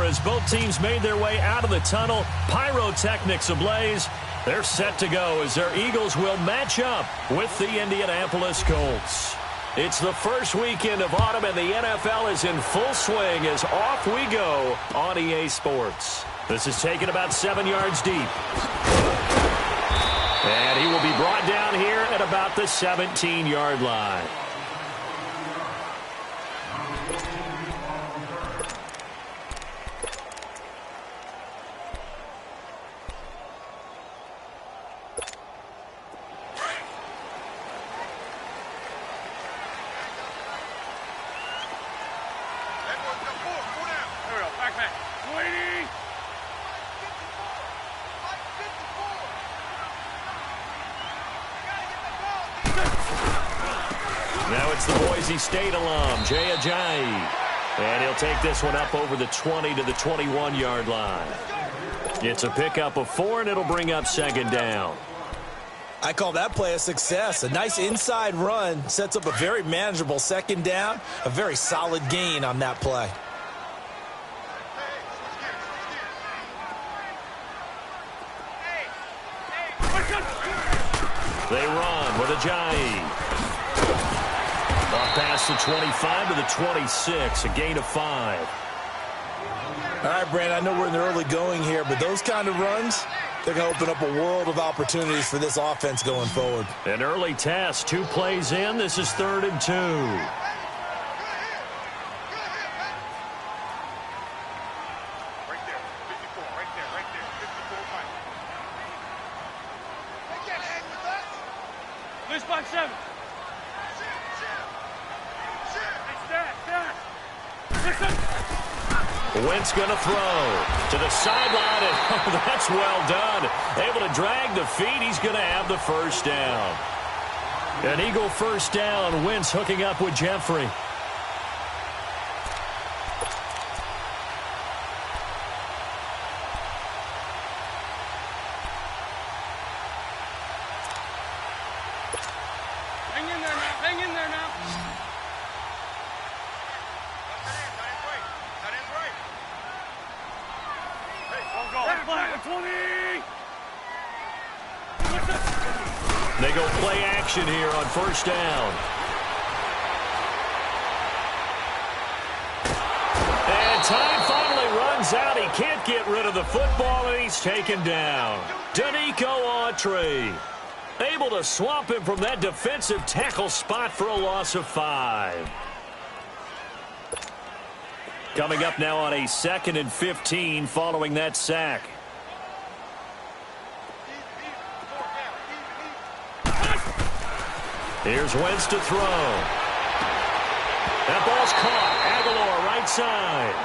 as both teams made their way out of the tunnel. Pyrotechnics ablaze. They're set to go as their Eagles will match up with the Indianapolis Colts. It's the first weekend of autumn, and the NFL is in full swing as off we go on EA Sports. This is taken about 7 yards deep. And he will be brought down here at about the 17-yard line. Now it's the Boise State alum, Jay Ajayi. And he'll take this one up over the 20 to the 21-yard line. It's a pickup of 4, and it'll bring up second down. I call that play a success. A nice inside run sets up a very manageable second down. A very solid gain on that play. They run with Ajayi. Up past the 25 to the 26, a gain of 5. All right, Brandon, I know we're in the early going here, but those kind of runs, they're going to open up a world of opportunities for this offense going forward. An early test, 2 plays in. This is 3rd and 2. Wentz going to throw to the sideline, and oh, that's well done. Able to drag the feet. He's going to have the first down. An Eagle first down. Wentz hooking up with Jeffrey. Hang in there now. Hang in there now. They go play action here on first down. And time finally runs out. He can't get rid of the football, and he's taken down. Danico Autry able to swamp him from that defensive tackle spot for a loss of 5. Coming up now on a 2nd and 15 following that sack. Here's Wentz to throw. That ball's caught. Aguilar right side.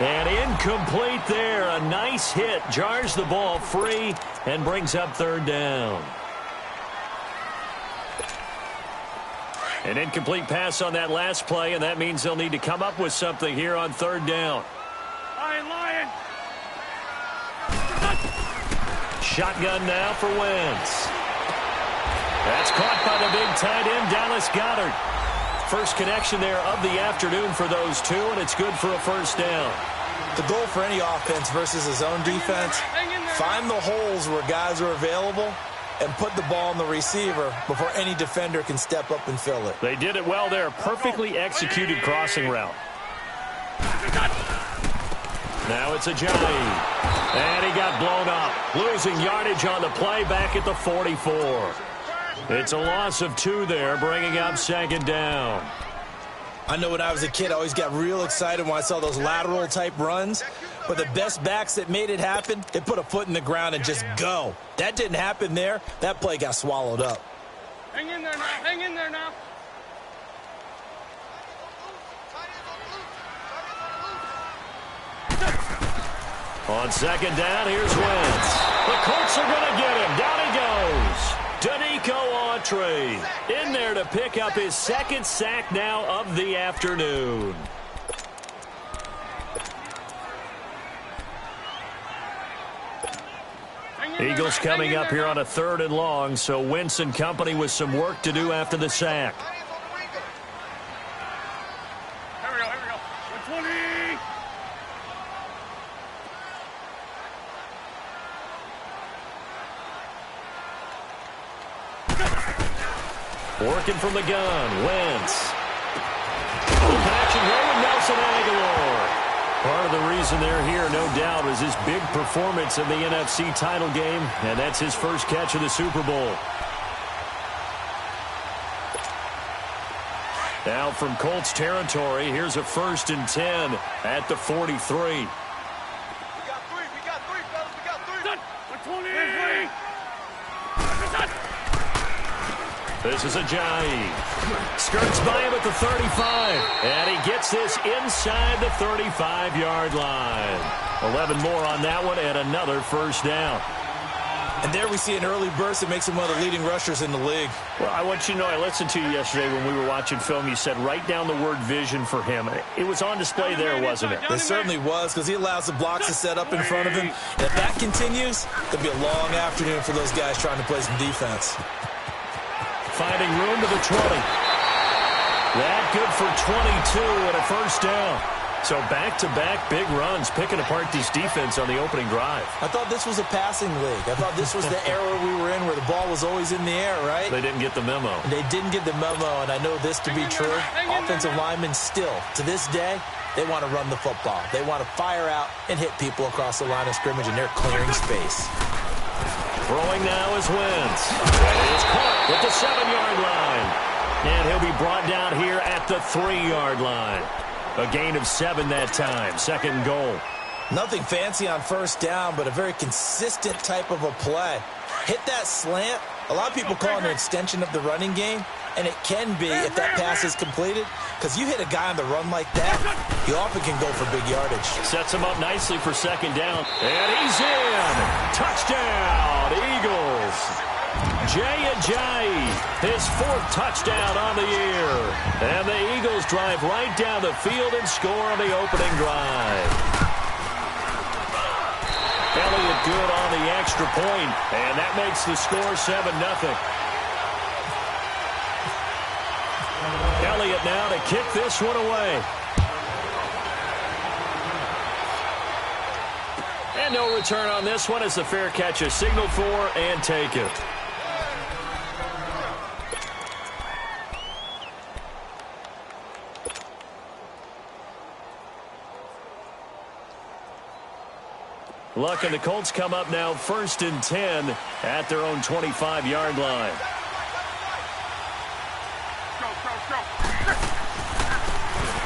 And incomplete there. A nice hit. Jars the ball free and brings up 3rd down. An incomplete pass on that last play, and that means they'll need to come up with something here on 3rd down. Lion. Shotgun now for Wentz. That's caught by the big tight end, Dallas Goedert. First connection there of the afternoon for those two, and it's good for a first down. The goal for any offense versus his own defense, find the holes where guys are available and put the ball on the receiver before any defender can step up and fill it. They did it well there. Perfectly executed crossing route. Now it's Ajayi. And he got blown up. Losing yardage on the play back at the 44. It's a loss of 2 there, bringing up second down. I know when I was a kid, I always got real excited when I saw those lateral-type runs. But the best backs that made it happen, they put a foot in the ground and just go. That didn't happen there. That play got swallowed up. Hang in there now. Hang in there now. On second down, here's Wentz. The Colts are going to get him. Down he goes. Danico Autry in there to pick up his 2nd sack now of the afternoon. Eagles coming up here on a 3rd and long, so Wentz and company with some work to do after the sack. Here we go. 120. Working from the gun, Wentz. The connection here with Nelson Aguilar. Part of the reason they're here, no doubt, is his big performance in the NFC title game, and that's his first catch of the Super Bowl. Now from Colts territory, here's a 1st and 10 at the 43. We got three, fellas, we got three. 20. This is Ajayi. Skirts by him at the 35. And he gets this inside the 35-yard line. 11 more on that one and another first down. And there we see an early burst that makes him one of the leading rushers in the league. Well, I want you to know, I listened to you yesterday when we were watching film. You said write down the word vision for him. It was on display there, wasn't it? It certainly was, because he allows the blocks to set up in front of him. And if that continues, it'll be a long afternoon for those guys trying to play some defense. Finding room to the 20. That good for 22 and a first down. So back-to-back big runs, picking apart this defense on the opening drive. I thought this was a passing league. I thought this was the era we were in where the ball was always in the air, right? They didn't get the memo. They didn't get the memo, and I know this to be true. Offensive linemen still, to this day, they want to run the football. They want to fire out and hit people across the line of scrimmage, and they're clearing space. Throwing now is Wentz. And it is caught at the 7-yard line. And he'll be brought down here at the 3-yard line. A gain of 7 that time. 2nd and goal. Nothing fancy on first down, but a very consistent type of a play. Hit that slant. A lot of people call it an extension of the running game, and it can be if that pass is completed, because you hit a guy on the run like that, he often can go for big yardage. Sets him up nicely for 2nd down. And he's in. Touchdown, Eagles. Jay Ajayi, his 4th touchdown on the year. And the Eagles drive right down the field and score on the opening drive. Elliott good on the extra point, and that makes the score 7-0. Elliott now to kick this one away. And no return on this one as the fair catch is signaled for and taken. Luck and the Colts come up now 1st and 10 at their own 25-yard line.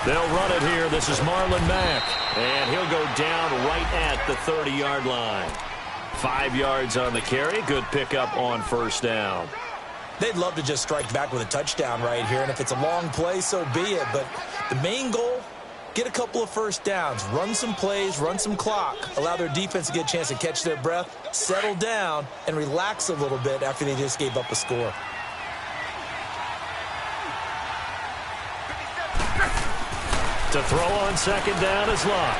They'll run it here. This is Marlon Mack. And he'll go down right at the 30-yard line. 5 yards on the carry. Good pickup on first down. They'd love to just strike back with a touchdown right here. And if it's a long play, so be it. But the main goal, get a couple of first downs, run some plays, run some clock, allow their defense to get a chance to catch their breath, settle down, and relax a little bit after they just gave up a score. To throw on 2nd down is Luck.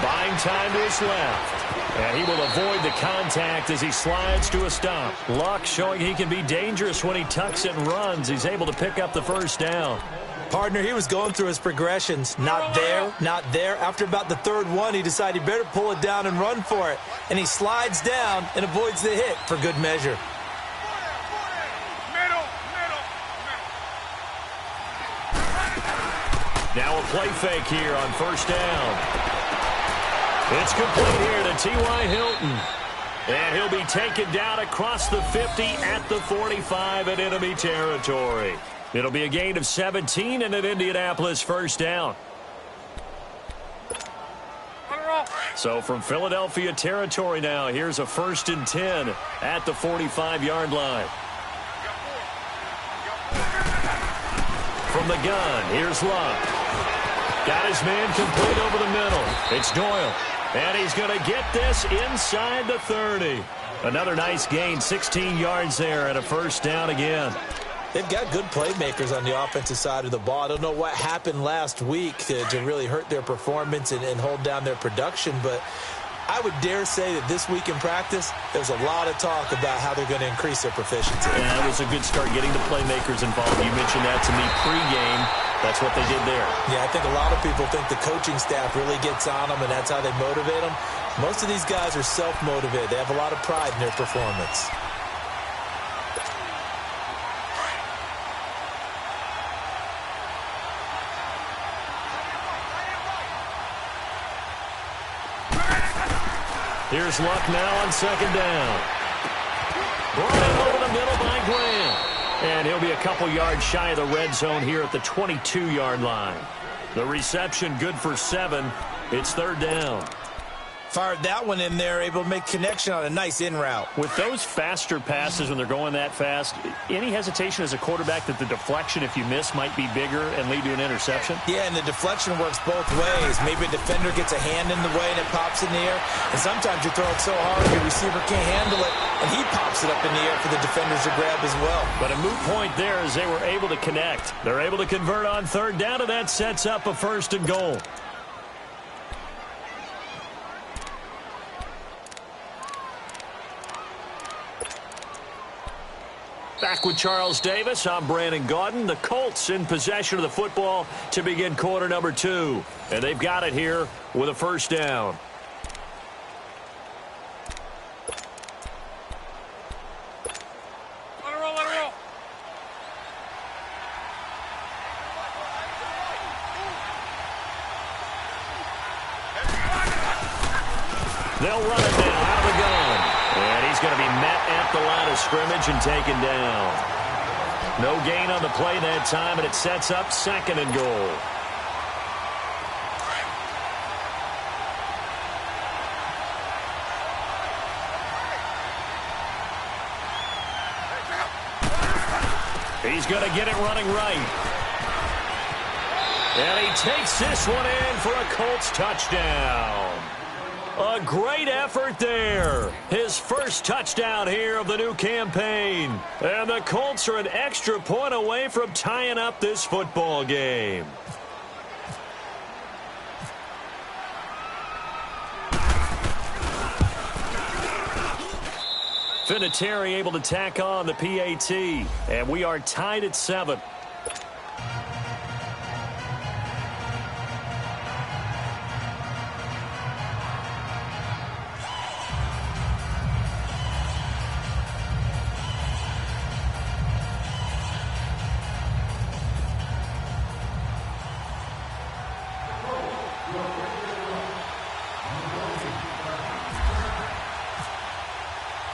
Buying time to his left. And he will avoid the contact as he slides to a stop. Luck showing he can be dangerous when he tucks it and runs. He's able to pick up the first down. Partner, he was going through his progressions. Not there, not there. After about the 3rd one, he decided he better pull it down and run for it. And he slides down and avoids the hit for good measure. Now a play fake here on first down. It's complete here to T.Y. Hilton. And he'll be taken down across the 50 at the 45 in enemy territory. It'll be a gain of 17 and an Indianapolis first down. So from Philadelphia territory now, here's a 1st and 10 at the 45-yard line. From the gun, here's Luck. Got his man complete over the middle. It's Doyle. And he's going to get this inside the 30. Another nice gain, 16 yards there and a first down again. They've got good playmakers on the offensive side of the ball. I don't know what happened last week to really hurt their performance and hold down their production, but I would dare say that this week in practice, there's a lot of talk about how they're going to increase their proficiency. Yeah, that was a good start getting the playmakers involved. You mentioned that to me pregame. That's what they did there. Yeah, I think a lot of people think the coaching staff really gets on them, and that's how they motivate them. Most of these guys are self-motivated. They have a lot of pride in their performance. Here's Luck now on second down. Brought in over the middle by Grant. And he'll be a couple yards shy of the red zone here at the 22-yard line. The reception good for 7. It's third down. Fired that one in there, able to make connection on a nice in route. With those faster passes when they're going that fast, any hesitation as a quarterback that the deflection, if you miss, might be bigger and lead to an interception? Yeah, and the deflection works both ways. Maybe a defender gets a hand in the way and it pops in the air. And sometimes you throw it so hard your receiver can't handle it, and he pops it up in the air for the defenders to grab as well. But a moot point there as they were able to connect. They're able to convert on third down, and that sets up a 1st and goal. Back with Charles Davis, I'm Brandon Gaudin. The Colts in possession of the football to begin quarter number 2. And they've got it here with a 1st down. Let it roll, let it roll. They'll run it now out of the gun. And he's going to be met at the line of scrimmage and taken down. No gain on the play that time, and it sets up 2nd and goal. He's going to get it running right. And he takes this one in for a Colts touchdown. A great effort there. His first touchdown here of the new campaign. And the Colts are an extra point away from tying up this football game. Vinatieri able to tack on the PAT. And we are tied at 7.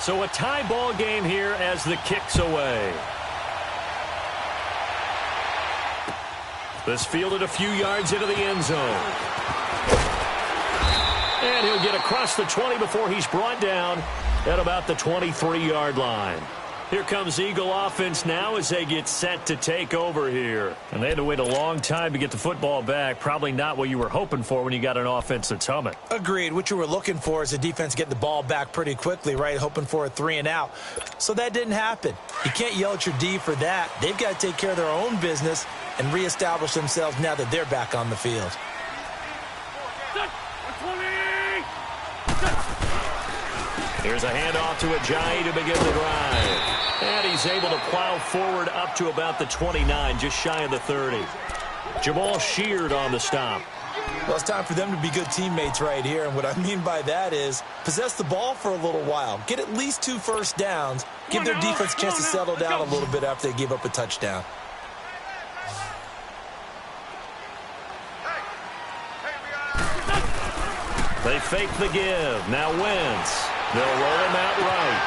So a tie ball game here as the kick's away. This fielded a few yards into the end zone. And he'll get across the 20 before he's brought down at about the 23-yard line. Here comes Eagle offense now as they get set to take over here. And they had to wait a long time to get the football back. Probably not what you were hoping for when you got an offense that's humming. Agreed. What you were looking for is the defense getting the ball back pretty quickly, right? Hoping for a 3 and out. So that didn't happen. You can't yell at your D for that. They've got to take care of their own business and reestablish themselves now that they're back on the field. Here's a handoff to Ajayi to begin the drive. And he's able to plow forward up to about the 29, just shy of the 30. Jamal Sheard on the stop. Well, it's time for them to be good teammates right here. And what I mean by that is possess the ball for a little while. Get at least 2 first downs. Give their defense a chance to settle down a little bit after they give up a touchdown. They fake the give. Now Wentz. They'll roll him out right.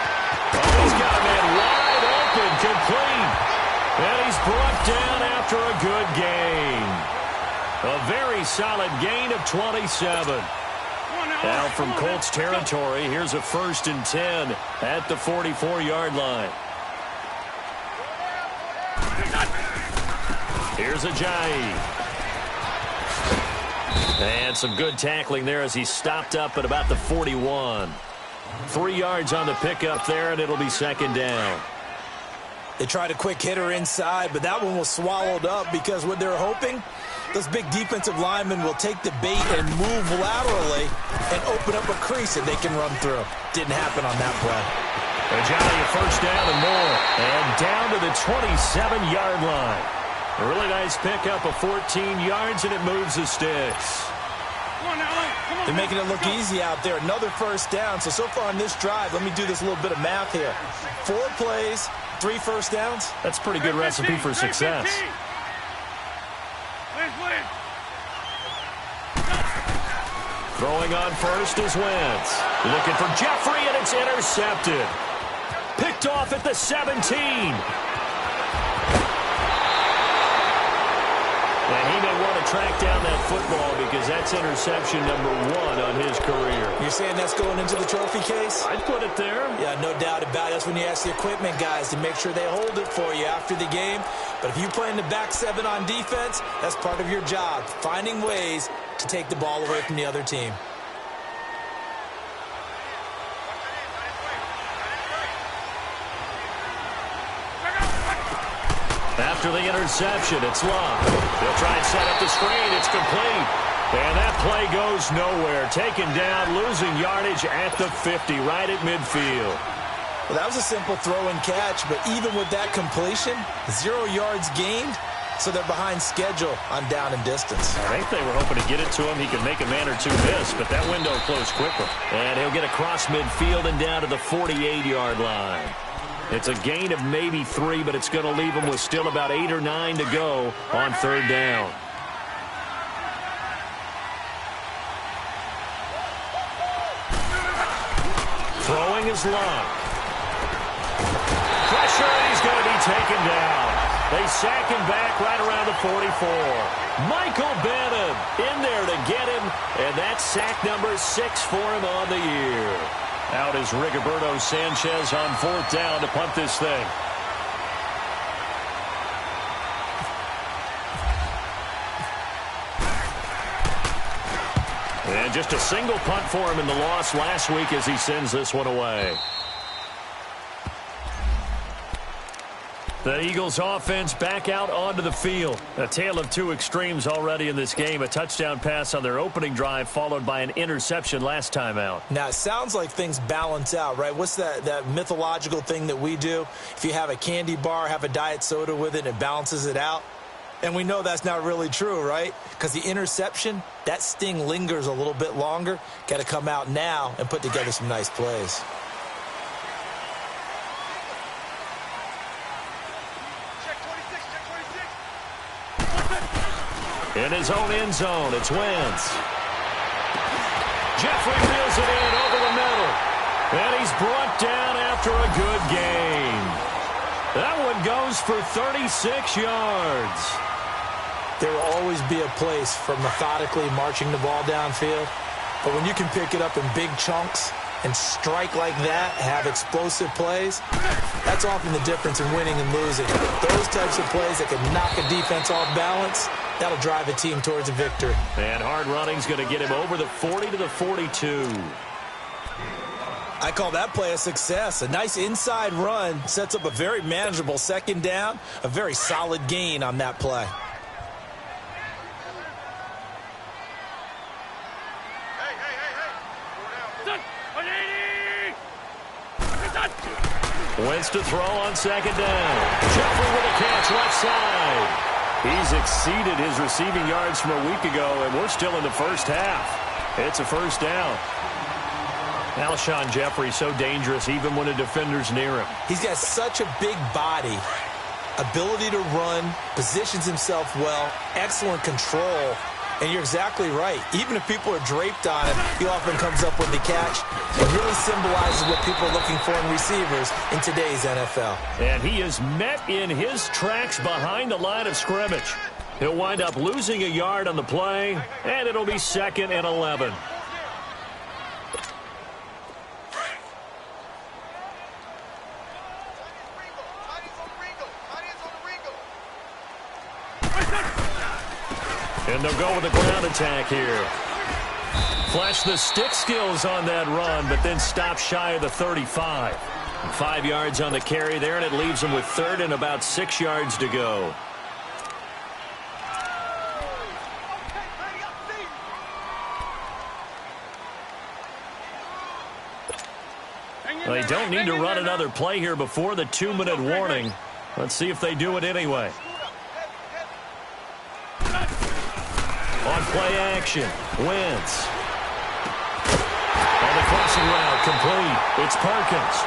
Oh, he's got a man wide open, complete. And he's brought down after a good gain. A very solid gain of 27. Now from Colts territory, here's a 1st and 10 at the 44-yard line. Here's Ajayi. And some good tackling there as he stopped up at about the 41. 3 yards on the pickup there, and it'll be 2nd down. They tried a quick hitter inside, but that one was swallowed up because what they're hoping, those big defensive linemen will take the bait and move laterally and open up a crease that they can run through. Didn't happen on that play. Ajayi, a 1st down and more. And down to the 27-yard line. A really nice pickup of 14 yards, and it moves the sticks. They're making it look easy out there. Another 1st down. So far on this drive, let me do this little bit of math here. 4 plays, 3 1st downs. That's a pretty good recipe for success. Throwing on first is Wentz. Looking for Jeffrey, and it's intercepted. Picked off at the 17. And he may want to track down that football because that's interception number 1 on his career. You're saying that's going into the trophy case? I'd put it there. Yeah, no doubt about it. That's when you ask the equipment guys to make sure they hold it for you after the game. But if you play in the back 7 on defense, that's part of your job, finding ways to take the ball away from the other team. After the interception, it's Love. They'll try and set up the screen. It's complete. And that play goes nowhere. Taken down, losing yardage at the 50, right at midfield. Well, that was a simple throw and catch, but even with that completion, 0 yards gained, so they're behind schedule on down and distance. I think they were hoping to get it to him. He could make a man or two miss, but that window closed quickly. And he'll get across midfield and down to the 48-yard line. It's a gain of maybe 3, but it's going to leave him with still about 8 or 9 to go on 3rd down. Throwing is Love. Pressure, and he's going to be taken down. They sack him back right around the 44. Michael Bannon in there to get him, and that's sack number 6 for him on the year. Out is Rigoberto Sanchez on 4th down to punt this thing. And just a single punt for him in the loss last week as he sends this one away. The Eagles offense back out onto the field. A tale of 2 extremes already in this game. A touchdown pass on their opening drive followed by an interception last time out. Now, it sounds like things balance out, right? What's that mythological thing that we do? If you have a candy bar, have a diet soda with it, it balances it out. And we know that's not really true, right? Because the interception, that sting lingers a little bit longer. Got to come out now and put together some nice plays. In his own end zone, it's Wentz. Jeffrey reels it in over the middle. And he's brought down after a good game. That one goes for 36 yards. There will always be a place for methodically marching the ball downfield. But when you can pick it up in big chunks and strike like that, have explosive plays, that's often the difference in winning and losing. Those types of plays that can knock a defense off balance, that'll drive a team towards a victory. And hard running's going to get him over the 40 to the 42. I call that play a success. A nice inside run sets up a very manageable 2nd down, a very solid gain on that play. Wentz to throw on 2nd down. Jeffrey with a catch left side. He's exceeded his receiving yards from a week ago, and we're still in the first half. It's a 1st down. Alshon Jeffrey so dangerous even when a defender's near him. He's got such a big body, ability to run, positions himself well, excellent control. And you're exactly right. Even if people are draped on him, he often comes up with the catch. It really symbolizes what people are looking for in receivers in today's NFL. And he is met in his tracks behind the line of scrimmage. He'll wind up losing a yard on the play, and it'll be 2nd and 11. And they'll go with a ground attack here. Flash the stick skills on that run, but then stop shy of the 35. 5 yards on the carry there, and it leaves them with 3rd and about 6 yards to go. They don't need to run another play here before the 2-minute warning. Let's see if they do it anyway. On play action, Wentz. On the crossing route, complete. It's Perkins.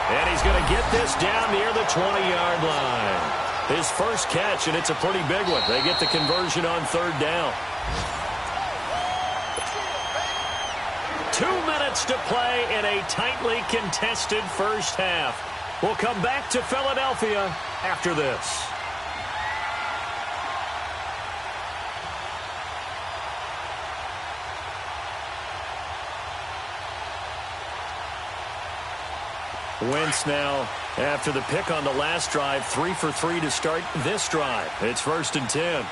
And he's going to get this down near the 20-yard line. His first catch, and it's a pretty big one. They get the conversion on 3rd down. minutes to play in a tightly contested first half. We'll come back to Philadelphia after this. Wentz now, after the pick on the last drive, 3 for 3 to start this drive. It's 1st and 10.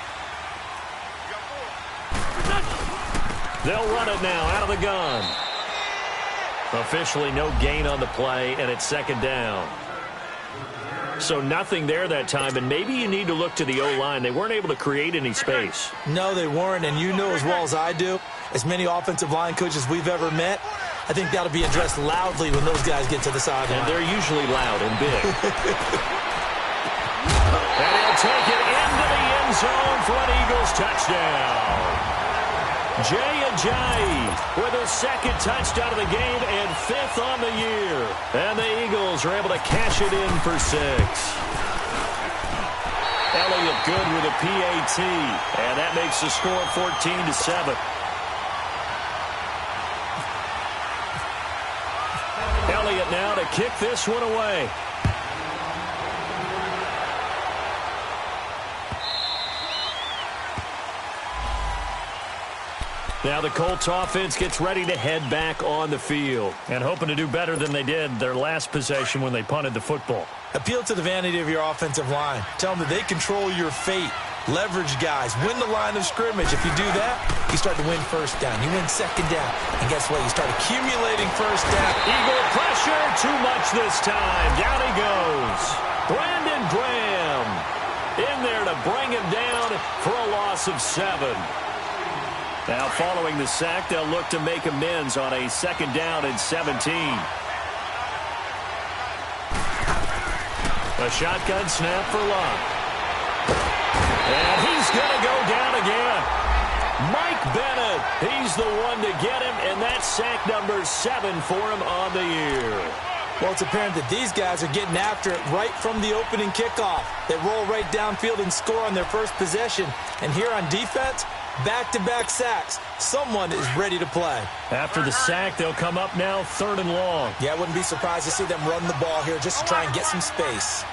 They'll run it now out of the gun. Officially no gain on the play, and it's 2nd down. So nothing there that time, and maybe you need to look to the O-line. They weren't able to create any space. No, they weren't, and you know as well as I do, as many offensive line coaches we've ever met, I think that'll be addressed loudly when those guys get to the sideline. And they're usually loud and big. And he'll take it into the end zone for an Eagles touchdown. Jay Ajayi with his 2nd touchdown of the game and 5th on the year. And the Eagles are able to cash it in for 6. Elliott good with a PAT. And that makes the score 14-7. Elliott now to kick this one away. Now the Colts offense gets ready to head back on the field and hoping to do better than they did their last possession when they punted the football. Appeal to the vanity of your offensive line. Tell them that they control your fate. Leverage guys. Win the line of scrimmage. If you do that, you start to win 1st down. You win 2nd down. And guess what? You start accumulating 1st down. Eagle pressure. Too much this time. Down he goes. Brandon Graham in there to bring him down for a loss of 7. Now following the sack, they'll look to make amends on a 2nd down and 17. A shotgun snap for Love. And he's going to go down again. Mike Bennett, he's the one to get him, and that's sack number 7 for him on the year. Well, it's apparent that these guys are getting after it right from the opening kickoff. They roll right downfield and score on their first possession. And here on defense, back-to-back sacks. Someone is ready to play. After the sack, they'll come up now 3rd and long. Yeah, I wouldn't be surprised to see them run the ball here just to try and get some space.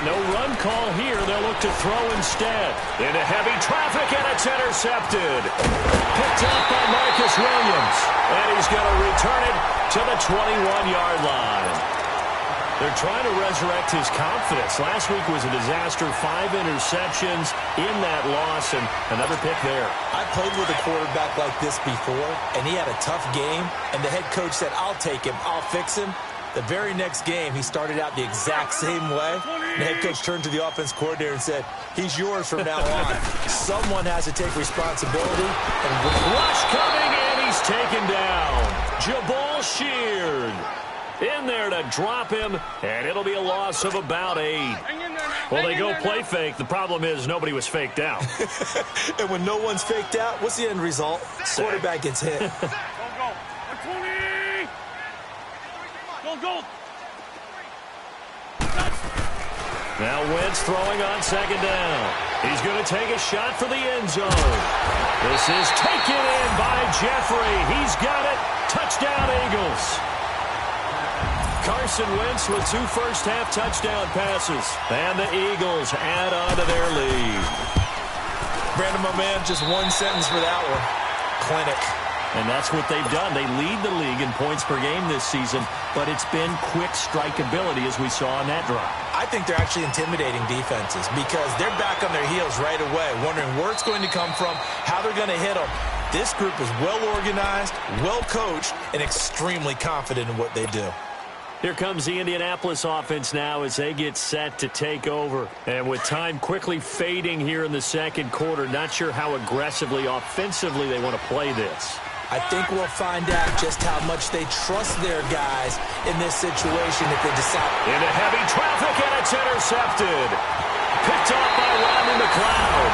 No run call here. They'll look to throw instead. Into heavy traffic, and it's intercepted. Picked up by Marcus Williams. And he's going to return it to the 21-yard line. They're trying to resurrect his confidence. Last week was a disaster. 5 interceptions in that loss, and another pick there. I played with a quarterback like this before, and he had a tough game, and the head coach said, I'll take him, I'll fix him. The very next game, he started out the exact same way. The head coach turned to the offense coordinator and said, he's yours from now on. Someone has to take responsibility. Rush coming, and he's taken down. Jabal Sheard in there to drop him, and it'll be a loss of about 8. Well, they go play fake. The problem is nobody was faked out. And when no one's faked out, what's the end result? Quarterback gets hit. Go. Now Wentz throwing on 2nd down. He's going to take a shot for the end zone. This is taken in by Jeffrey. He's got it. Touchdown, Eagles. Carson Wentz with 2 first-half touchdown passes. And the Eagles add on to their lead. Brandon, my man, just one sentence for that one. Clinic. And that's what they've done. They lead the league in points per game this season, but it's been quick strikeability as we saw on that drive. I think they're actually intimidating defenses because they're back on their heels right away, wondering where it's going to come from, how they're going to hit them. This group is well organized, well coached, and extremely confident in what they do. Here comes the Indianapolis offense now as they get set to take over. And with time quickly fading here in the 2nd quarter, not sure how aggressively, offensively they want to play this. I think we'll find out just how much they trust their guys in this situation if they decide. Into heavy traffic, and it's intercepted. Picked up by Rodney McLeod.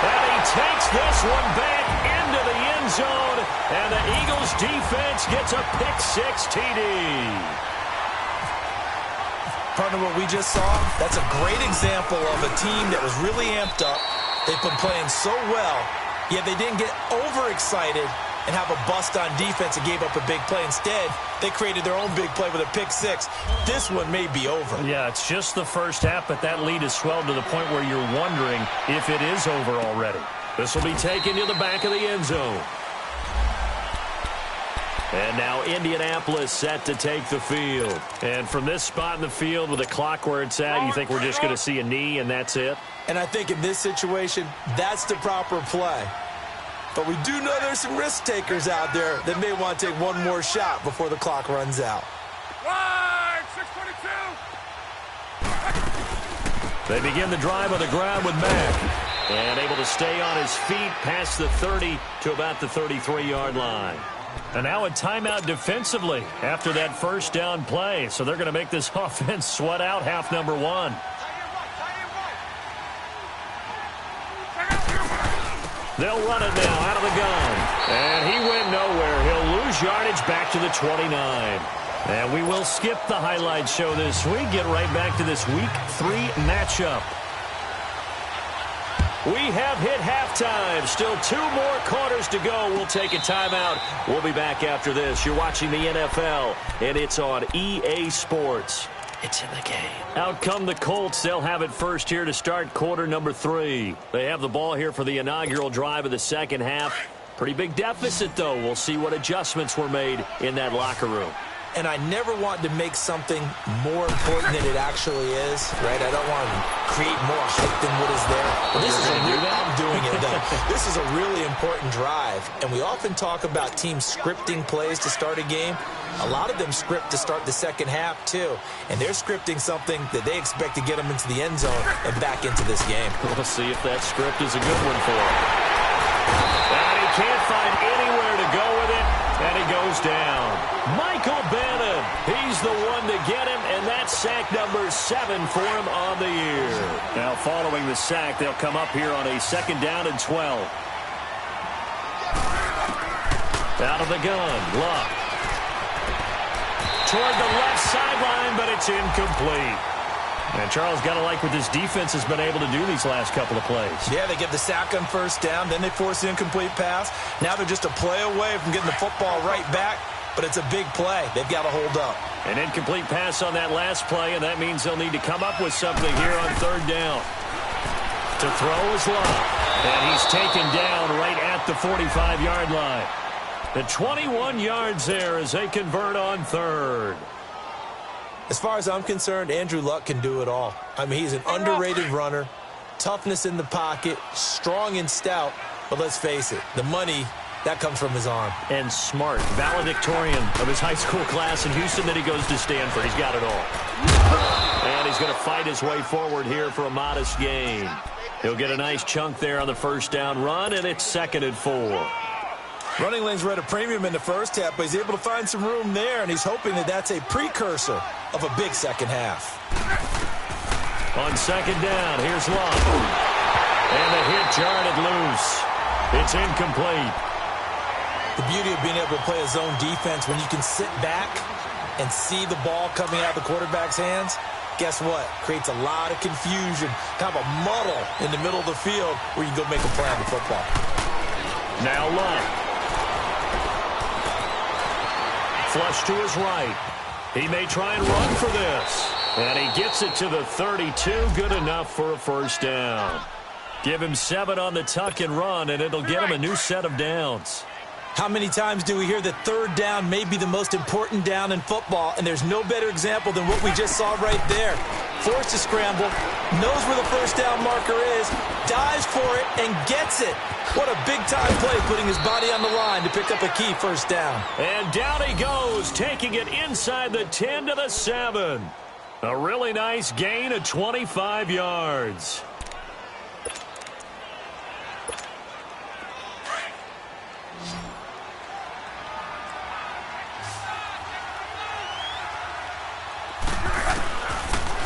And he takes this one back into the end zone. And the Eagles defense gets a pick-6 TD. Partner, what we just saw, that's a great example of a team that was really amped up. They've been playing so well, yet they didn't get overexcited and have a bust on defense and gave up a big play. Instead, they created their own big play with a pick six. This one may be over. Yeah, it's just the first half, but that lead has swelled to the point where you're wondering if it is over already. This will be taken to the back of the end zone. And now Indianapolis set to take the field. And from this spot in the field with the clock where it's at, you think we're just going to see a knee and that's it? And I think in this situation, that's the proper play. But we do know there's some risk takers out there that may want to take one more shot before the clock runs out. Right, 622. They begin the drive on the ground with Mack. And able to stay on his feet past the 30 to about the 33-yard line. And now a timeout defensively after that first down play. So they're going to make this offense sweat out half number one. They'll run it now out of the gun. And he went nowhere. He'll lose yardage back to the 29. And we will skip the highlight show this week. Get right back to this Week 3 matchup. We have hit halftime. Still 2 more quarters to go. We'll take a timeout. We'll be back after this. You're watching the NFL, and it's on EA Sports. It's in the game. Out come the Colts. They'll have it first here to start quarter number 3. They have the ball here for the inaugural drive of the second half. Pretty big deficit, though. We'll see what adjustments were made in that locker room. And I never want to make something more important than it actually is, right? I don't want to create more hype than what is there. But this is I'm doing it, though. This is a really important drive. And we often talk about teams scripting plays to start a game. A lot of them script to start the second half, too. And they're scripting something that they expect to get them into the end zone and back into this game. We'll see if that script is a good one for him. And he can't find anywhere to go with it. And he goes down. Michael Bannon, he's the one to get him, and that's sack number 7 for him on the year. Now, following the sack, they'll come up here on a 2nd down and 12. Out of the gun, Luck. Toward the left sideline, but it's incomplete. And Charles, got to like what this defense has been able to do these last couple of plays. Yeah, they get the sack on first down, then they force the incomplete pass. Now they're just a play away from getting the football right back, but it's a big play. They've got to hold up. An incomplete pass on that last play, and that means they'll need to come up with something here on 3rd down. To throw is Luck, and he's taken down right at the 45-yard line. The 21 yards there as they convert on 3rd. As far as I'm concerned, Andrew Luck can do it all. I mean, he's an underrated runner, toughness in the pocket, strong and stout, but let's face it, the money, that comes from his arm. And smart, valedictorian of his high school class in Houston, then he goes to Stanford. He's got it all. And he's going to fight his way forward here for a modest gain. He'll get a nice chunk there on the first down run, and it's 2nd and 4. Running lanes were at a premium in the first half, but he's able to find some room there, and he's hoping that that's a precursor of a big second half. On 2nd down, here's Luck. And the hit jarred loose. It's incomplete. The beauty of being able to play a zone defense when you can sit back and see the ball coming out of the quarterback's hands, guess what? Creates a lot of confusion, kind of a muddle in the middle of the field where you can go make a play on the football. Now Luck. Flush to his right. He may try and run for this. And he gets it to the 32. Good enough for a first down. Give him 7 on the tuck and run, and it'll get him a new set of downs. How many times do we hear that 3rd down may be the most important down in football, and there's no better example than what we just saw right there. Forced to scramble, knows where the first down marker is, dives for it, and gets it. What a big-time play, putting his body on the line to pick up a key first down. And down he goes, taking it inside the 10 to the 7. A really nice gain of 25 yards.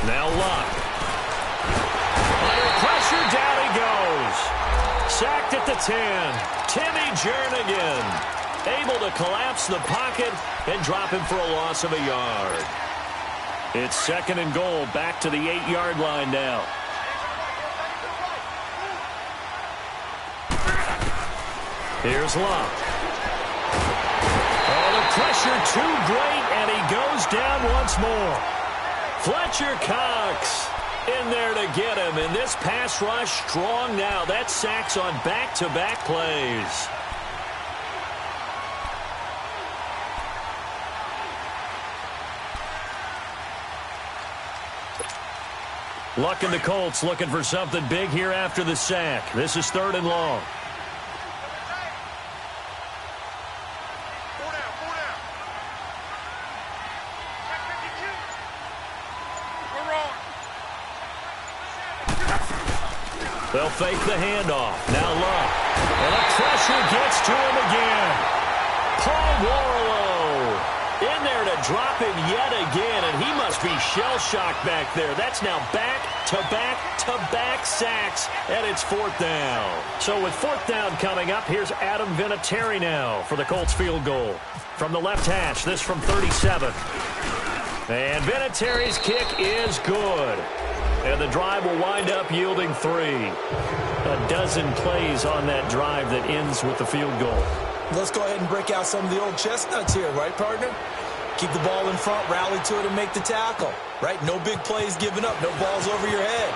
Now Luck. Under pressure, down he goes. Sacked at the 10. Timmy Jernigan able to collapse the pocket and drop him for a loss of a yard. It's 2nd and goal, back to the 8-yard line now. Here's Luck. Oh, the pressure too great, and he goes down once more. Fletcher Cox in there to get him, and this pass rush strong now. That's sacks on back-to-back plays. Luck and the Colts looking for something big here after the sack. This is 3rd and long. They'll fake the handoff. Now Luck. And the pressure gets to him again. Paul Warlow in there to drop him yet again, and he must be shell-shocked back there. That's now back-to-back-to-back sacks, and it's 4th down. So with 4th down coming up, here's Adam Vinatieri now for the Colts field goal. From the left hash, this from 37. And Vinatieri's kick is good. And the drive will wind up yielding 3. A dozen plays on that drive that ends with the field goal. Let's go ahead and break out some of the old chestnuts here, right, partner? Keep the ball in front, rally to it, and make the tackle, right? No big plays given up, no balls over your head.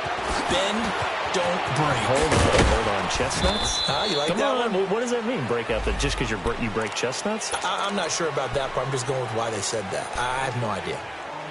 Bend, don't break. Hold on. Chestnuts? You like Come that on. one? What does that mean, break out? Just because you break chestnuts? I'm not sure about that part. I'm just going with why they said that. I have no idea.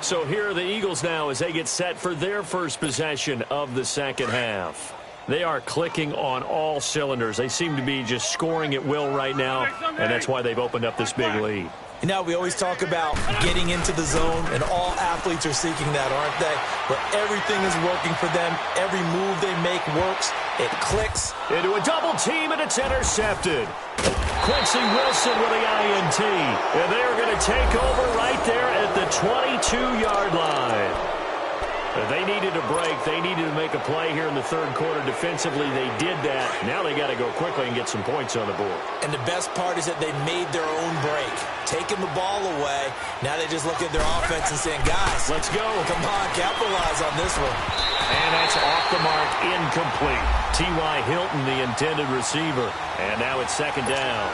So here are the Eagles now as they get set for their first possession of the second half. They are clicking on all cylinders. They seem to be just scoring at will right now, and that's why they've opened up this big lead. You know, we always talk about getting into the zone, and all athletes are seeking that, aren't they? Where everything is working for them. Every move they make works. It clicks. Into a double team, and it's intercepted. Quincy Wilson with the INT. And they're going to take over right there at the 22-yard line. They needed a break. They needed to make a play here in the third quarter. Defensively, they did that. Now they got to go quickly and get some points on the board. And the best part is that they made their own break. Taking the ball away. Now they just look at their offense and saying, guys, let's go. Come on, capitalize on this one. And that's off the mark, incomplete. T.Y. Hilton, the intended receiver. And now it's 2nd down.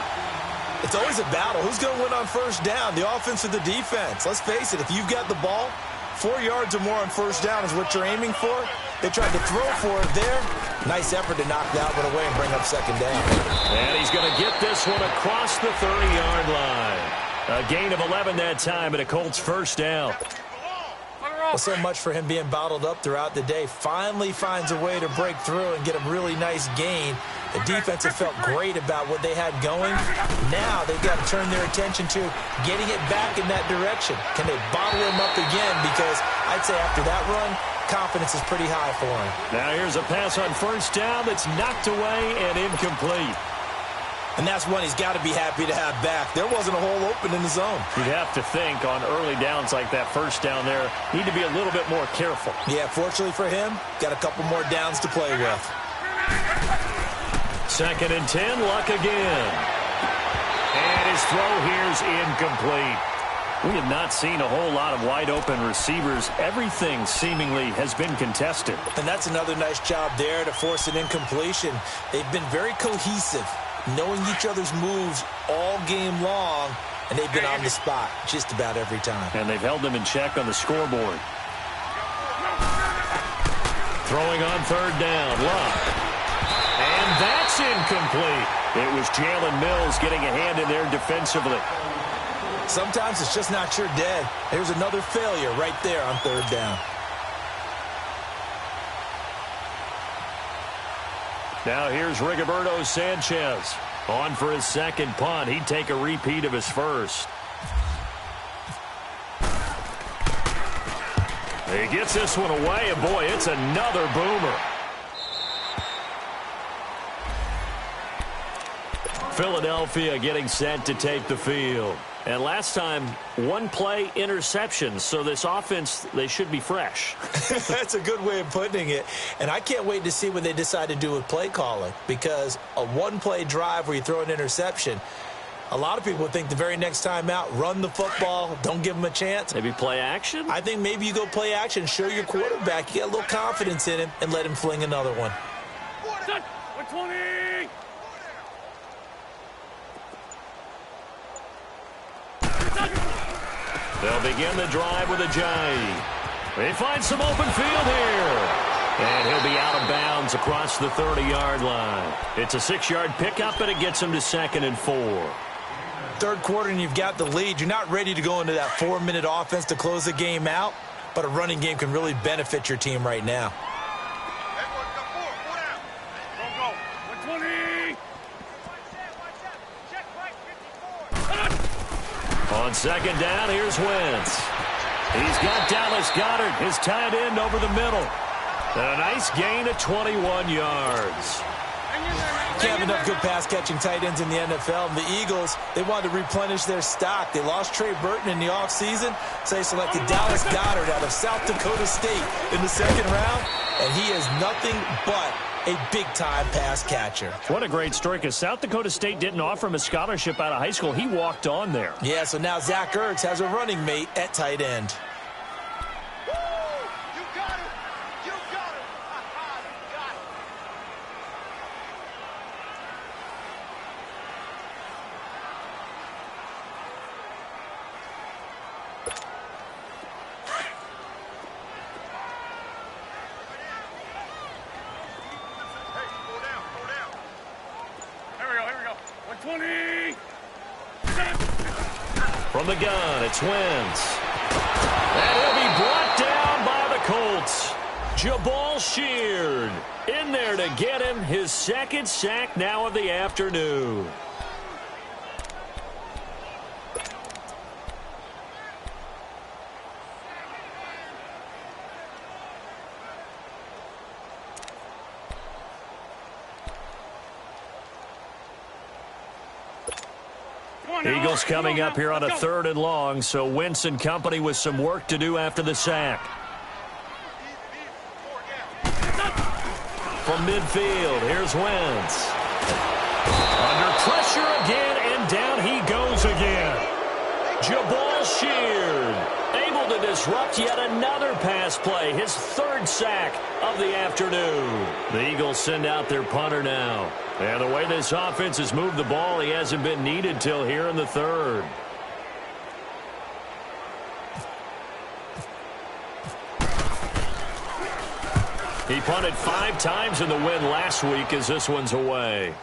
It's always a battle. Who's going to win on 1st down, the offense or the defense? Let's face it, if you've got the ball, 4 yards or more on 1st down is what you're aiming for. They tried to throw for it there. Nice effort to knock that one away and bring up 2nd down. And he's going to get this one across the 30-yard line. A gain of 11 that time, and a Colts 1st down. Well, so much for him being bottled up throughout the day. Finally finds a way to break through and get a really nice gain. The defense have felt great about what they had going. Now they've got to turn their attention to getting it back in that direction. Can they bottle him up again? Because I'd say after that run, confidence is pretty high for him. Now here's a pass on 1st down that's knocked away and incomplete. And that's one he's got to be happy to have back. There wasn't a hole open in the zone. You'd have to think on early downs like that 1st down there, need to be a little bit more careful. Yeah, fortunately for him, got a couple more downs to play with. 2nd and 10, Luck again. And his throw here's incomplete. We have not seen a whole lot of wide-open receivers. Everything seemingly has been contested. And that's another nice job there to force an incompletion. They've been very cohesive, knowing each other's moves all game long, and they've been on the spot just about every time. And they've held them in check on the scoreboard. Throwing on 3rd down, Luck. And that's incomplete. It was Jalen Mills getting a hand in there defensively. Sometimes it's just not your day. There's another failure right there on 3rd down. Now here's Rigoberto Sanchez. On for his 2nd punt. He'd take a repeat of his 1st. He gets this one away, and boy, it's another boomer. Philadelphia getting set to take the field. And last time, 1-play interception. So this offense, they should be fresh. That's a good way of putting it. And I can't wait to see what they decide to do with play calling. Because a 1-play drive where you throw an interception, a lot of people would think the very next time out, run the football, don't give them a chance. Maybe play action? I think maybe you go play action, show your quarterback, you get a little confidence in him, and let him fling another one. 120! They'll begin the drive with a Ajayi. They find some open field here. And he'll be out of bounds across the 30-yard line. It's a 6-yard pickup, and it gets him to 2nd and 4. Third quarter, and you've got the lead. You're not ready to go into that 4-minute offense to close the game out, but a running game can really benefit your team right now. On 2nd down, here's Wentz. He's got Dallas Goedert, his tight end, over the middle. And a nice gain of 21 yards. Can't have enough good pass-catching tight ends in the NFL. And the Eagles, they wanted to replenish their stock. They lost Trey Burton in the offseason, so they selected Dallas Goedert out of South Dakota State in the 2nd round, and he is nothing but a big-time pass catcher. What a great story, because South Dakota State didn't offer him a scholarship out of high school. He walked on there. Yeah, so now Zach Ertz has a running mate at tight end. From the gun, it's Wentz. And he'll be brought down by the Colts. Jabal Sheard in there to get him his 2nd sack now of the afternoon. Eagles coming up here on a 3rd and long, so Wentz and company with some work to do after the sack. From midfield, here's Wentz. Under pressure again, and down he goes again. Jabal Sheard able to disrupt yet another pass play, his 3rd sack of the afternoon. The Eagles send out their punter now. And the way this offense has moved the ball, he hasn't been needed till here in the 3rd. He punted 5 times in the win last week as this one's away.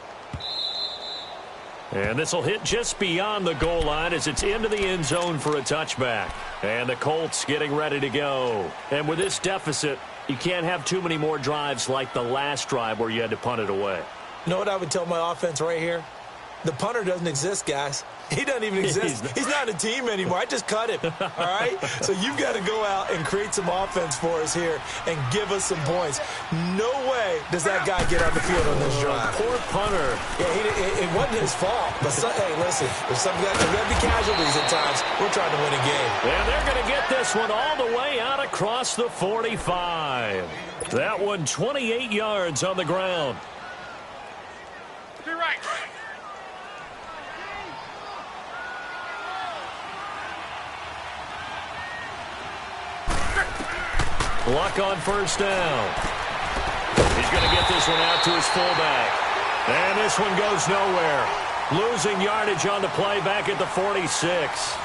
And this will hit just beyond the goal line as it's into the end zone for a touchback. And the Colts getting ready to go. And with this deficit, you can't have too many more drives like the last drive where you had to punt it away. You know what I would tell my offense right here? The punter doesn't exist, guys. He doesn't even exist. He's not a team anymore. I just cut him, all right? So you've got to go out and create some offense for us here and give us some points. No way does that guy get on the field on this drive. Poor punter. Yeah, it wasn't his fault. But, hey, listen, there's going to be casualties at times. We're trying to win a game. Yeah, they're going to get this one all the way out across the 45. That one 28 yards on the ground. Right. Luck on 1st down. He's going to get this one out to his fullback. And this one goes nowhere. Losing yardage on the play back at the 46.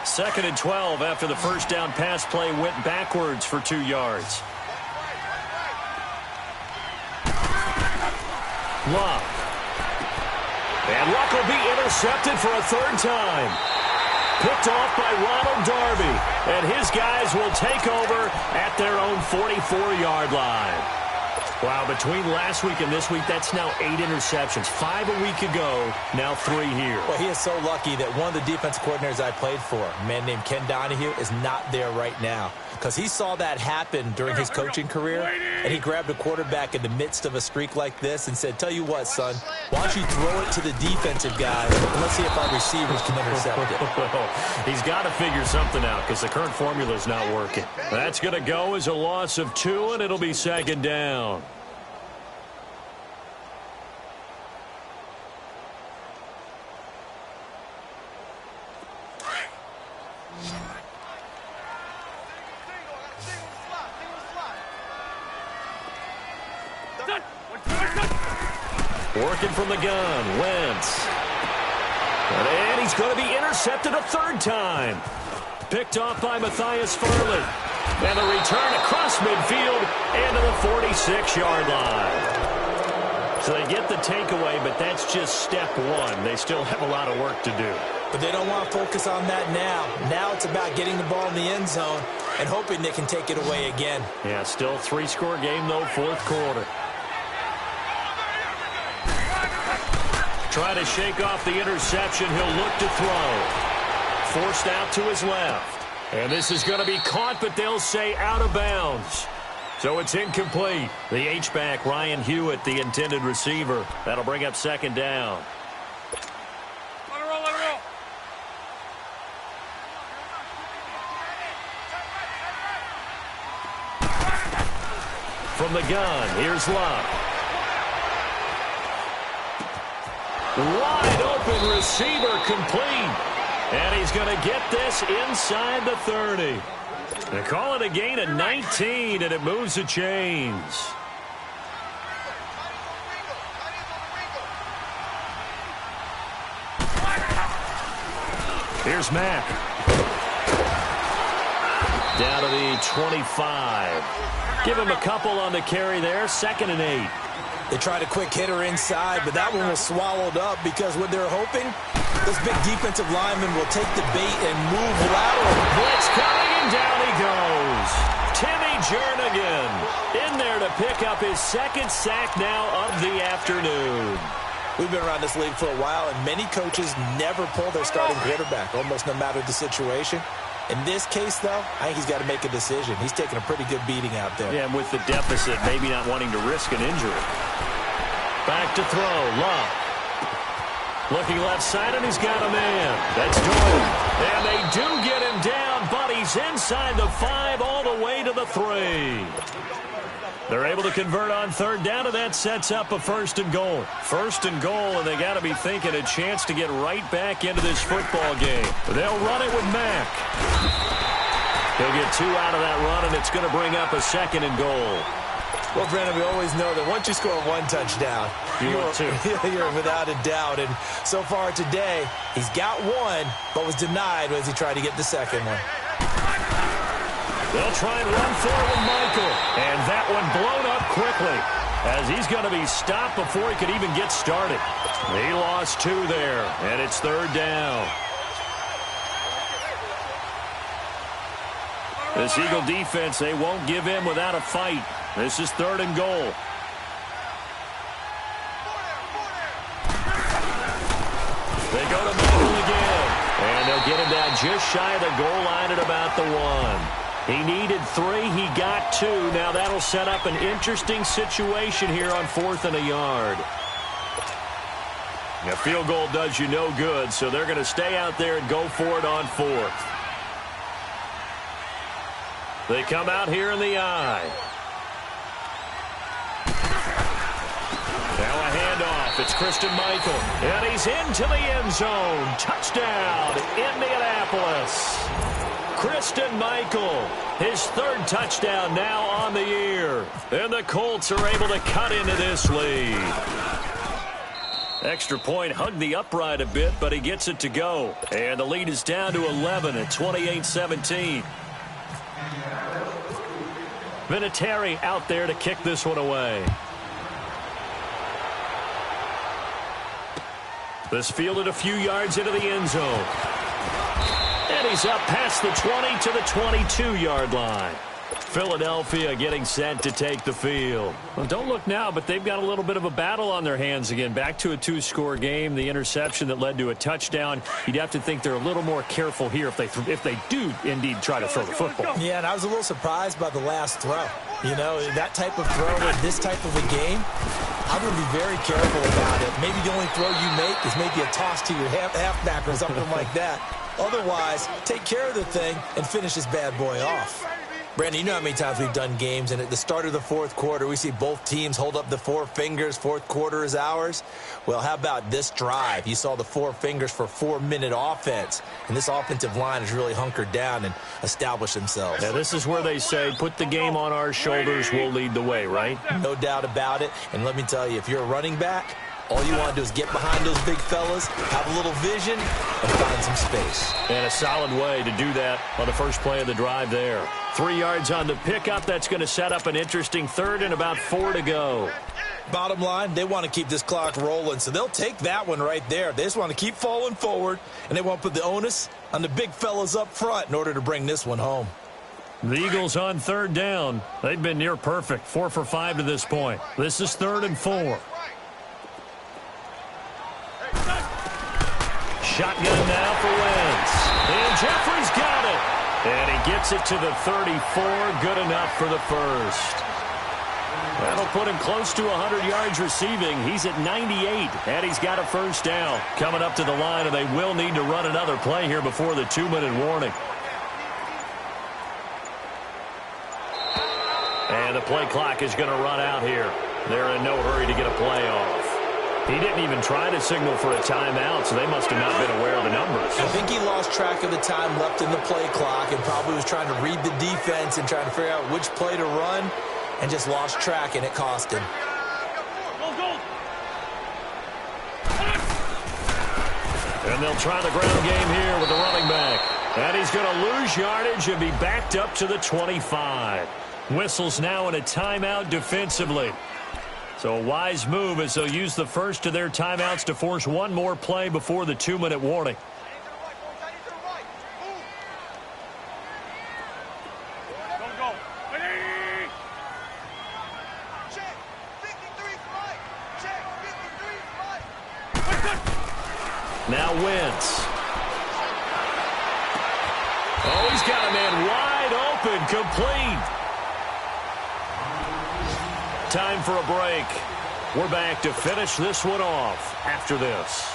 Second and 12 after the 1st down pass play went backwards for 2 yards. Luck. And Luck will be intercepted for a 3rd time. Picked off by Ronald Darby. And his guys will take over at their own 44-yard line. Wow, between last week and this week, that's now 8 interceptions. 5 a week ago, now 3 here. Well, he is so lucky that one of the defense coordinators I played for, a man named Ken Donahue, is not there right now. Because he saw that happen during his coaching career, and he grabbed a quarterback in the midst of a streak like this and said, tell you what, son, why don't you throw it to the defensive guys, and let's see if our receivers can intercept it. He's got to figure something out because the current formula is not working. That's going to go as a loss of 2, and it'll be 2nd down. Working from the gun, Wentz. And he's going to be intercepted a third time. Picked off by Matthias Farley. And a return across midfield and to the 46-yard line. So they get the takeaway, but that's just step one. They still have a lot of work to do. But they don't want to focus on that now. Now it's about getting the ball in the end zone and hoping they can take it away again. Yeah, still three-score game, though, fourth quarter. Try to shake off the interception. He'll look to throw. Forced out to his left. And this is going to be caught, but they'll say out of bounds. So it's incomplete. The H-back, Ryan Hewitt, the intended receiver. That'll bring up second down. Let it roll, let it roll. From the gun, here's Luck. Wide open receiver complete. And he's going to get this inside the 30. They call it a gain of 19, and it moves the chains. Here's Mack. Down to the 25. Give him a couple on the carry there. 2nd and 8. They tried a quick hitter inside, but that one was swallowed up because what they're hoping, this big defensive lineman will take the bait and move lateral. Blitz coming, and down he goes. Timmy Jernigan in there to pick up his 2nd sack now of the afternoon. We've been around this league for a while, and many coaches never pull their starting quarterback, almost no matter the situation. In this case, though, I think he's got to make a decision. He's taking a pretty good beating out there. Yeah, and with the deficit, maybe not wanting to risk an injury. Back to throw, Luck. Looking left side, and he's got a man. That's Doyle. And they do get him down, but he's inside the 5 all the way to the 3. They're able to convert on third down, and that sets up a 1st and goal. 1st and goal, and they got to be thinking a chance to get right back into this football game. They'll run it with Mack. He'll get 2 out of that run, and it's going to bring up a 2nd and goal. Well, Brandon, we always know that once you score 1 touchdown, you're without a doubt. And so far today, he's got 1, but was denied as he tried to get the 2nd one. They'll try and run for it with Michael. And that one blown up quickly as he's going to be stopped before he could even get started. He lost 2 there, and it's 3rd down. This Eagle defense, they won't give in without a fight. This is 3rd and goal. They go to Michael again. And they'll get him down just shy of the goal line at about the 1. He needed 3. He got 2. Now that'll set up an interesting situation here on 4th and a yard. A field goal does you no good, so they're going to stay out there and go for it on 4th. They come out here in the eye. Now a handoff. It's Christian Michael. And he's into the end zone. Touchdown, Indianapolis. Christian Michael, his 3rd touchdown now on the year. And the Colts are able to cut into this lead. Extra point hugged the upright a bit, but he gets it to go. And the lead is down to 11 at 28-17. Vinatieri out there to kick this one away. This fielded a few yards into the end zone. And he's up past the 20 to the 22-yard line. Philadelphia getting set to take the field. Well, don't look now, but they've got a little bit of a battle on their hands again. Back to a 2-score game. The interception that led to a touchdown. You'd have to think they're a little more careful here if they do indeed try to throw the football. Yeah, and I was a little surprised by the last throw. You know, that type of throw in this type of a game, I'm going to be very careful about it. Maybe the only throw you make is maybe a toss to your halfback or something like that. Otherwise, take care of the thing and finish this bad boy off. Brandon, you know how many times we've done games, and at the start of the 4th quarter, we see both teams hold up the 4 fingers. 4th quarter is ours. Well, how about this drive? You saw the 4 fingers for 4-minute offense, and this offensive line has really hunkered down and established themselves. Now, this is where they say, put the game on our shoulders, we'll lead the way, right? No doubt about it. And let me tell you, if you're a running back, All you want to do is get behind those big fellas, have a little vision, and find some space. And a solid way to do that on the first play of the drive there. 3 yards on the pickup. That's going to set up an interesting third and about 4 to go. Bottom line, they want to keep this clock rolling, so they'll take that one right there. They just want to keep falling forward, and they want to put the onus on the big fellas up front in order to bring this one home. The Eagles on third down. They've been near perfect, 4 for 5 to this point. This is 3rd and 4. Shotgun now for Wentz. And Jeffrey's got it. And he gets it to the 34. Good enough for the first. That'll put him close to 100 yards receiving. He's at 98, and he's got a first down. Coming up to the line, and they will need to run another play here before the 2-minute warning. And the play clock is going to run out here. They're in no hurry to get a play off. He didn't even try to signal for a timeout, so they must have not been aware of the numbers. I think he lost track of the time left in the play clock and probably was trying to read the defense and trying to figure out which play to run, and just lost track, and it cost him. And they'll try the ground game here with the running back. And he's going to lose yardage and be backed up to the 25. Whistles now in a timeout defensively. So a wise move as they'll use the first of their timeouts to force one more play before the 2-minute warning. Now Wentz. Oh, he's got a man wide open, complete. Time for a break. We're back to finish this one off after this.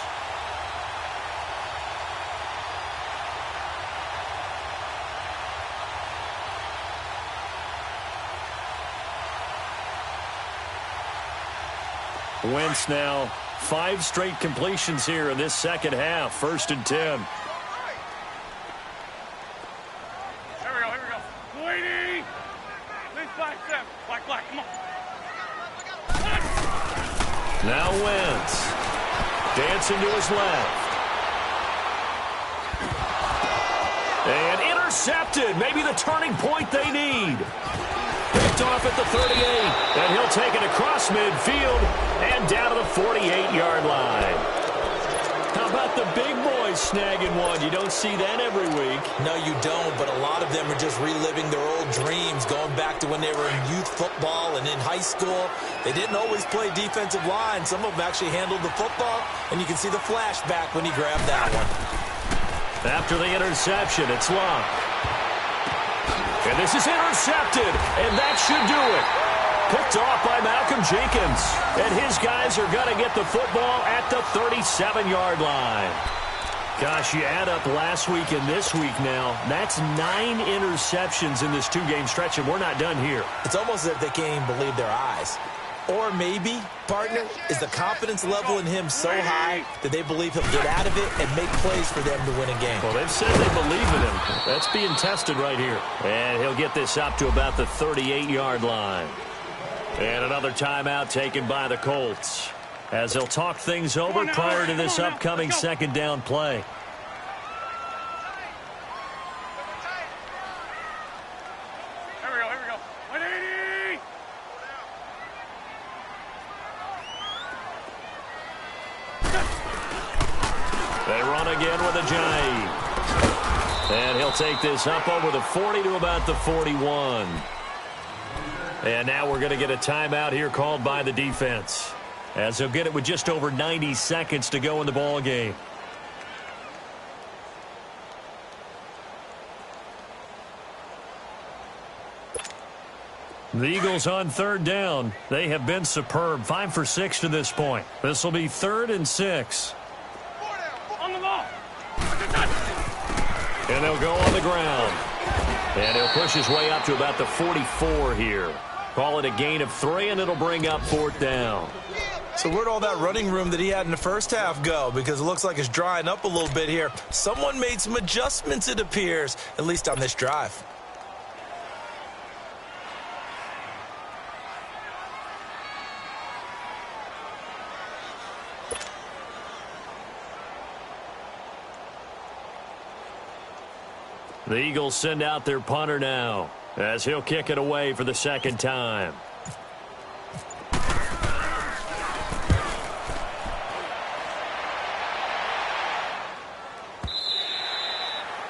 Wentz now 5 straight completions here in this second half. 1st and 10. Here we go. Lady! Please, black, come on. Now Wentz. Dancing to his left. And intercepted. Maybe the turning point they need. Picked off at the 38. And he'll take it across midfield and down to the 48-yard line. How about the big boys snagging one? You don't see that every week. No, you don't, but a lot of them are just reliving their old dreams, going back to when they were in youth football and in high school. They didn't always play defensive line. Some of them actually handled the football, and you can see the flashback when he grabbed that one. After the interception, it's Luck. And this is intercepted, and that should do it. Picked off by Malcolm Jenkins. And his guys are going to get the football at the 37-yard line. Gosh, you add up last week and this week now. That's 9 interceptions in this 2-game stretch, and we're not done here. It's almost as if they can't even believe their eyes. Or maybe, partner, is the confidence level in him so high that they believe he'll get out of it and make plays for them to win a game. Well, they've said they believe in him. That's being tested right here. And he'll get this up to about the 38-yard line. And another timeout taken by the Colts as they'll talk things over prior to this upcoming second down play. Here we go. 180! They run again with a Giant. And he'll take this up over the 40 to about the 41. And now we're going to get a timeout here called by the defense, as they'll get it with just over 90 seconds to go in the ball game. The Eagles on third down. They have been superb. 5 for 6 to this point. This will be 3rd and 6. On the ball! And they'll go on the ground. And he'll push his way up to about the 44 here. Call it a gain of 3, and it'll bring up 4th down. So where'd all that running room that he had in the first half go? Because it looks like it's drying up a little bit here. Someone made some adjustments, it appears, at least on this drive. The Eagles send out their punter now as he'll kick it away for the second time.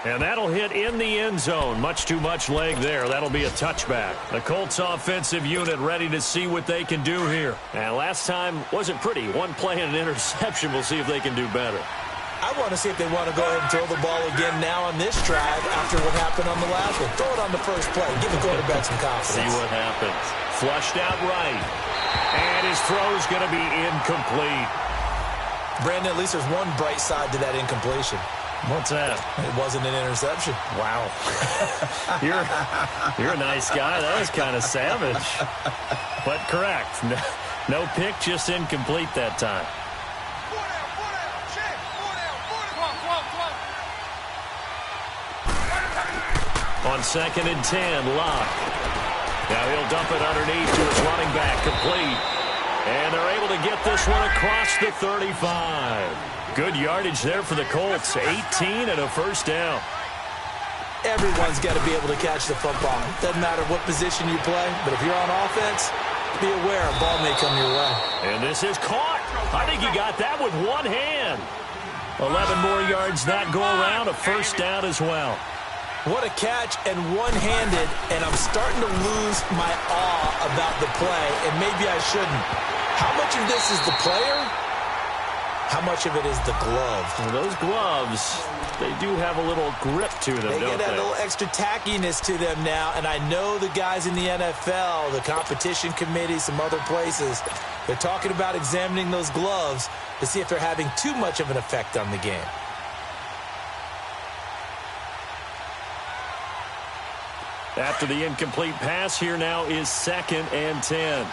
And that'll hit in the end zone. Much too much leg there. That'll be a touchback. The Colts offensive unit ready to see what they can do here. And last time wasn't pretty. One play and an interception. We'll see if they can do better. I want to see if they want to go ahead and throw the ball again now on this drive after what happened on the last one. Throw it on the first play. Give the quarterback some confidence. See what happens. Flushed out right. And his throw's going to be incomplete. Brandon, at least there's one bright side to that incompletion. What's that? It wasn't an interception. Wow. You're a nice guy. That was kind of savage. But correct. No pick, just incomplete that time. On 2nd and 10, Locke. Now he'll dump it underneath to his running back, complete. And they're able to get this one across the 35. Good yardage there for the Colts. 18 and a first down. Everyone's got to be able to catch the football. Doesn't matter what position you play, but if you're on offense, be aware a ball may come your way. And this is caught. I think he got that with one hand. 11 more yards that go around, a first down as well. What a catch, and one-handed, and I'm starting to lose my awe about the play, and maybe I shouldn't. How much of this is the player? How much of it is the glove? Well, those gloves, they do have a little grip to them, They don't get they? a little extra tackiness to them now, and I know the guys in the NFL, the competition committee, some other places, they're talking about examining those gloves to see if they're having too much of an effect on the game. After the incomplete pass, here now is 2nd and 10.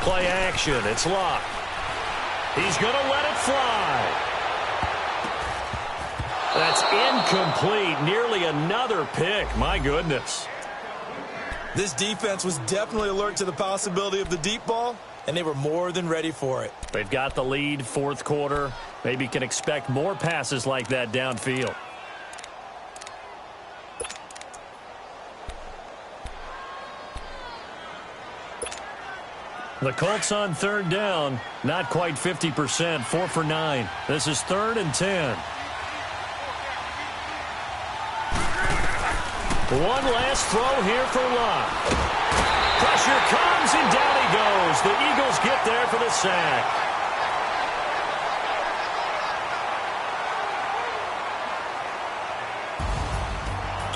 Play action. It's Locke. He's going to let it fly. That's incomplete. Nearly another pick. My goodness. This defense was definitely alert to the possibility of the deep ball, and they were more than ready for it. They've got the lead, fourth quarter. Maybe can expect more passes like that downfield. The Colts on 3rd down. Not quite 50%. 4 for 9. This is 3rd and 10. One last throw here for Locke. Pressure comes, and down he goes. The Eagles get there for the sack.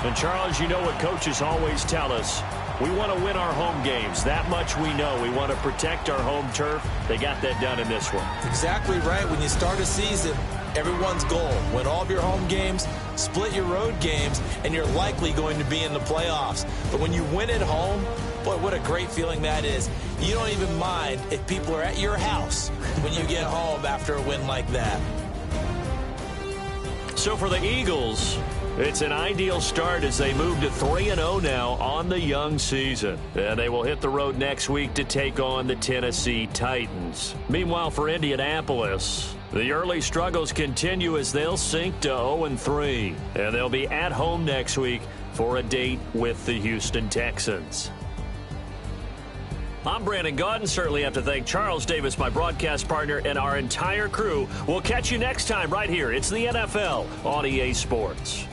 And, Charles, you know what coaches always tell us. We want to win our home games. That much we know. We want to protect our home turf. They got that done in this one. Exactly right. When you start a season, everyone's goal, win all of your home games, split your road games, and you're likely going to be in the playoffs. But when you win at home, boy, what a great feeling that is. You don't even mind if people are at your house when you get home after a win like that. So for the Eagles, it's an ideal start as they move to 3-0 now on the young season. And they will hit the road next week to take on the Tennessee Titans. Meanwhile, for Indianapolis, the early struggles continue as they'll sink to 0-3. And they'll be at home next week for a date with the Houston Texans. I'm Brandon Gaudin. Certainly have to thank Charles Davis, my broadcast partner, and our entire crew. We'll catch you next time right here. It's the NFL on EA Sports.